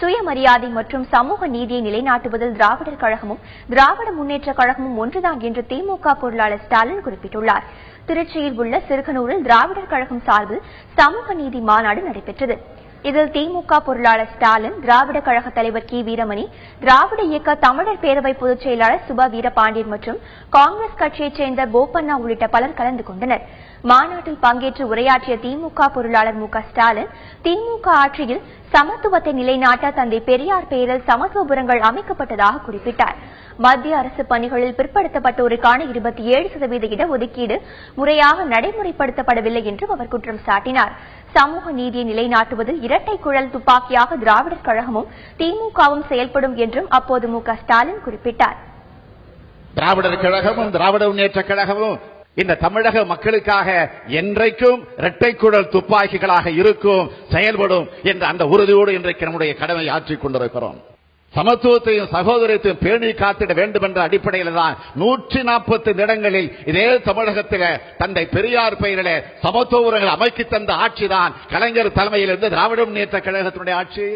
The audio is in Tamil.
சுயமரியாதை மற்றும் சமூக நீதியை நிலைநாட்டுவதில் திராவிடர் கழகமும் திராவிட முன்னேற்ற கழகமும் ஒன்றுதான் என்று திமுக பொருளாளர் ஸ்டாலின் குறிப்பிட்டுள்ளார். திருச்சியில் உள்ள சிறுகனூரில் திராவிடர் கழகம் சார்பில் சமூக நீதி மாநாடு நடைபெற்றது. இதில் திமுக பொருளாளர் ஸ்டாலின், திராவிட கழக தலைவர் கி வீரமணி, திராவிட இயக்க தமிழர் பேரவை பொதுச் செயலாளர் சுபா வீரபாண்டியன் மற்றும் காங்கிரஸ் கட்சியைச் சேர்ந்த போப்பண்ணா உள்ளிட்ட பலர் கலந்து கொண்டனர். மாநாட்டில் பங்கேற்று உரையாற்றிய திமுக பொருளாளர் மு க ஸ்டாலின், திமுக ஆட்சியில் சமத்துவத்தை நிலைநாட்ட தந்தை பெரியார் பெயரில் சமத்துவபுரங்கள் அமைக்கப்பட்டதாக குறிப்பிட்டார். மத்திய அரசு பணிகளில் பிற்படுத்தப்பட்டோருக்கான 27% இடஒதுக்கீடு முறையாக நடைமுறைப்படுத்தப்படவில்லை என்றும் அவர் குற்றம் சாட்டினார். சமூக நீதியை நிலைநாட்டுவதில் இரட்டை குழல் துப்பாக்கியாக திராவிடர் கழகமும் திமுகவும் செயல்படும் என்றும் அப்போது மு க ஸ்டாலின் குறிப்பிட்டார். திராவிடர் கழகமும் திராவிட முன்னேற்ற கழகமும் இந்த தமிழக மக்களுக்காக என்றைக்கும் இரட்டை குழல் துப்பாக்கிகளாக இருக்கும், செயல்படும் என்ற அந்த உறுதியோடு இன்றைக்கு நம்முடைய கடமை ஆற்றிக் கொண்டிருக்கிறோம். சமத்துவத்தையும் சகோதரத்தையும் பேணி காத்திட வேண்டும் என்ற அடிப்படையில் தான் 140 இடங்களில் இதே தமிழகத்தில் தந்தை பெரியார் பெயரிலே சமத்துவ அமைக்கி தந்த ஆட்சிதான் கலைஞர் தலைமையில் இருந்து திராவிட முன்னேற்ற கழகத்தினுடைய ஆட்சி.